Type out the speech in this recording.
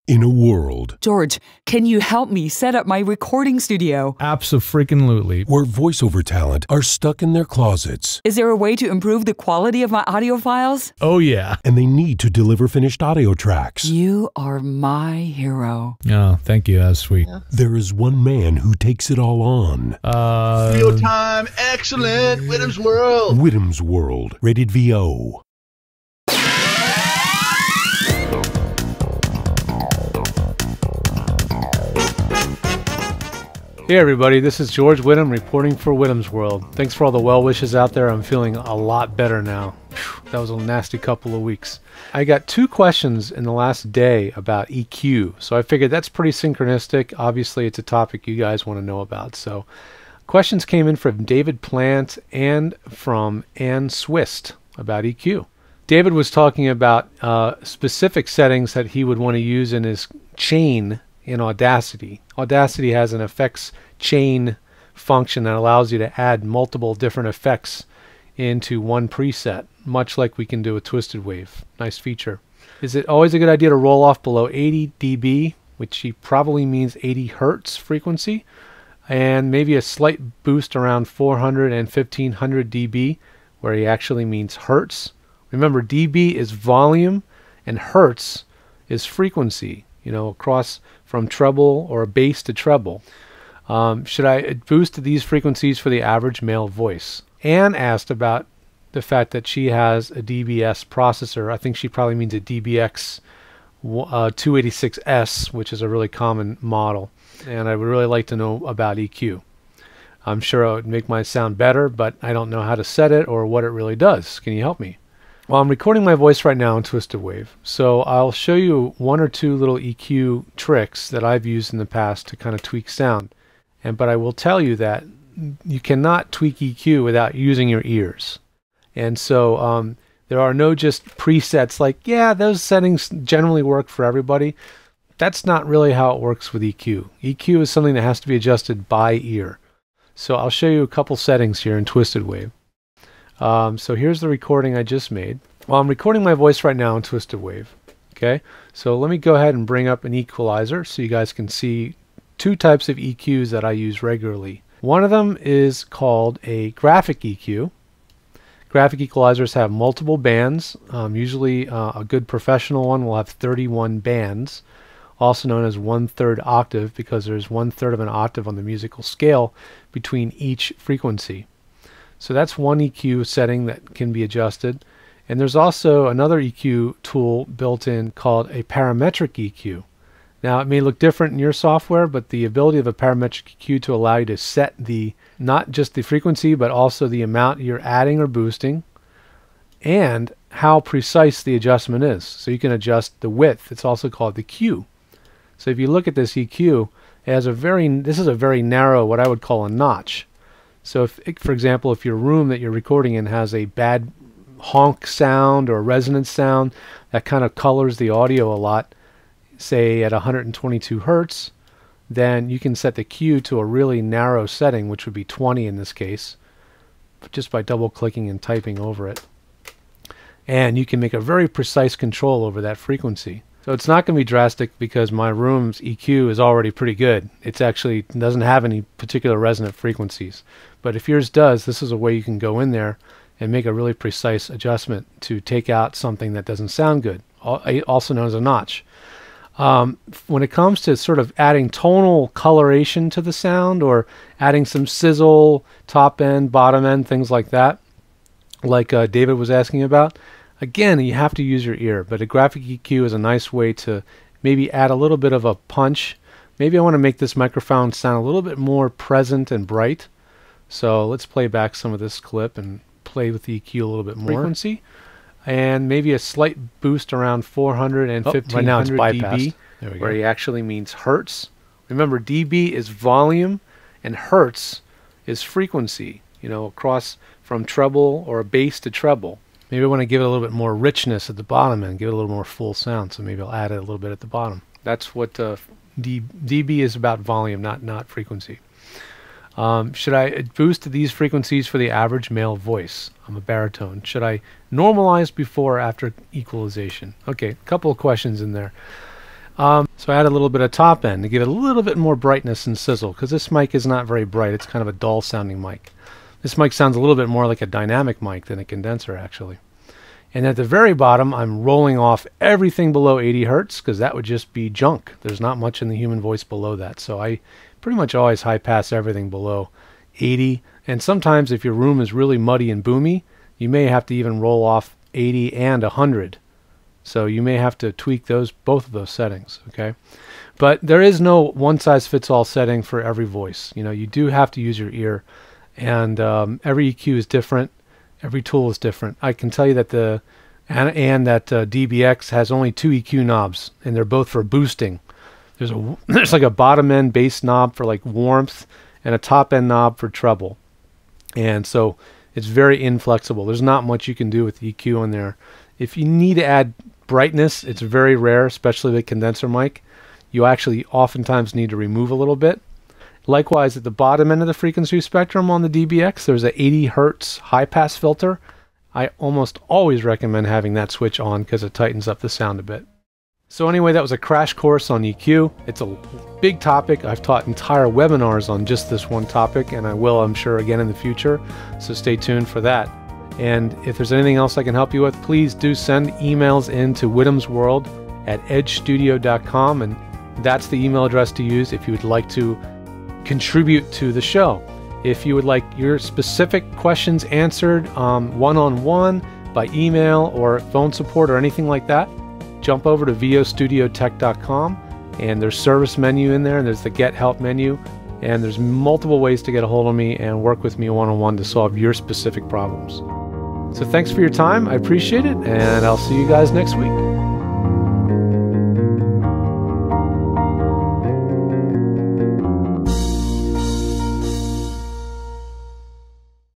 in a world George, can you help me set up my recording studio? Abso-freaking-lutely. where voiceover talent are stuck in their closets Is there a way to improve the quality of my audio files? Oh, yeah. and they need to deliver finished audio tracks. You are my hero. Oh, thank you. That's sweet. There is one man who takes it all on. Real time, excellent, Whittam's World. Whittam's World, rated VO. Hey everybody, this is George Whittam reporting for Whittam's World. Thanks for all the well wishes out there. I'm feeling a lot better now. Whew, that was a nasty couple of weeks. I got 2 questions in the last day about EQ, so I figured that's pretty synchronistic. Obviously it's a topic you guys want to know about. So questions came in from David Plant and from Anne Swist about EQ. David was talking about specific settings that he would want to use in his chain in Audacity. Audacity has an effects chain function that allows you to add multiple different effects into one preset, much like we can do with Twisted Wave. Nice feature. Is it always a good idea to roll off below 80 dB, which he probably means 80 hertz frequency, and maybe a slight boost around 400 and 1500 dB, where he actually means hertz? Remember, dB is volume and hertz is frequency, you know, across from treble or bass to treble. Should I boost these frequencies for the average male voice? Anne asked about the fact that she has a DBS processor. I think she probably means a DBX 286S, which is a really common model. And I would really like to know about EQ. I'm sure it would make my sound better, but I don't know how to set it or what it really does. Can you help me? Well, I'm recording my voice right now in Twisted Wave, so I'll show you 1 or 2 little EQ tricks that I've used in the past to kind of tweak sound. But I will tell you that you cannot tweak EQ without using your ears. And so there are no just presets like, yeah, those settings generally work for everybody. That's not really how it works with EQ. EQ is something that has to be adjusted by ear. So I'll show you a couple settings here in Twisted Wave. So here's the recording I just made. Well, I'm recording my voice right now in Twisted Wave. Okay, so let me go ahead and bring up an equalizer so you guys can see 2 types of EQs that I use regularly. One of them is called a graphic EQ. Graphic equalizers have multiple bands. Usually a good professional one will have 31 bands, also known as 1/3 octave, because there's 1/3 of an octave on the musical scale between each frequency. So that's one EQ setting that can be adjusted. And there's also another EQ tool built in called a parametric EQ. Now it may look different in your software, but the ability of a parametric EQ to allow you to set the not just the frequency, but also the amount you're adding or boosting and how precise the adjustment is. So you can adjust the width. It's also called the Q. So if you look at this EQ, it has this is a very narrow, what I would call a notch. So if, for example, if your room that you're recording in has a bad honk sound or resonance sound that kind of colors the audio a lot, say at 122 hertz, then you can set the Q to a really narrow setting, which would be 20 in this case, just by double clicking and typing over it. And you can make a very precise control over that frequency. So it's not going to be drastic because my room's EQ is already pretty good. It actually doesn't have any particular resonant frequencies. But if yours does, this is a way you can go in there and make a really precise adjustment to take out something that doesn't sound good, also known as a notch. When it comes to sort of adding tonal coloration to the sound or adding some sizzle, top end, bottom end, things like that, like David was asking about, again, you have to use your ear, but a graphic EQ is a nice way to maybe add a little bit of a punch. Maybe I want to make this microphone sound a little bit more present and bright. So let's play back some of this clip and play with the EQ a little bit more. Frequency. And maybe a slight boost around 400 and 1500 right now it's bypassed. dB, where he actually means hertz. Remember, dB is volume and hertz is frequency, you know, across from treble or bass to treble. Maybe I want to give it a little bit more richness at the bottom and give it a little more full sound, so maybe I'll add it a little bit at the bottom. That's what dB is about, volume, not frequency. Should I boost these frequencies for the average male voice? I'm a baritone. Should I normalize before or after equalization? Okay, a couple of questions in there. So I add a little bit of top end to give it a little bit more brightness and sizzle, because this mic is not very bright. It's kind of a dull sounding mic. This mic sounds a little bit more like a dynamic mic than a condenser, actually. And at the very bottom, I'm rolling off everything below 80 hertz, because that would just be junk. There's not much in the human voice below that. So I pretty much always high pass everything below 80. And sometimes if your room is really muddy and boomy, you may have to even roll off 80 and 100. So you may have to tweak both of those settings, okay? But there is no one-size-fits-all setting for every voice. You know, you do have to use your ear, and every EQ is different. Every tool is different. I can tell you that that DBX has only 2 EQ knobs, and they're both for boosting. There's like a bottom-end bass knob for like warmth, and a top-end knob for treble. And so it's very inflexible. There's not much you can do with EQ in there. If you need to add brightness, it's very rare, especially the condenser mic. You actually oftentimes need to remove a little bit. Likewise, at the bottom end of the frequency spectrum on the DBX, there's an 80 hertz high pass filter. I almost always recommend having that switch on because it tightens up the sound a bit. So anyway, that was a crash course on EQ. It's a big topic. I've taught entire webinars on just this one topic, and I will, I'm sure, again in the future. So stay tuned for that. And if there's anything else I can help you with, please do send emails into whittamsworld@edgestudio.com, and that's the email address to use if you would like to contribute to the show. If you would like your specific questions answered one-on-one by email or phone support or anything like that, jump over to vostudiotech.com, and there's service menu in there, and there's the get help menu, and there's multiple ways to get a hold of me and work with me one-on-one to solve your specific problems. So thanks for your time. I appreciate it, and I'll see you guys next week.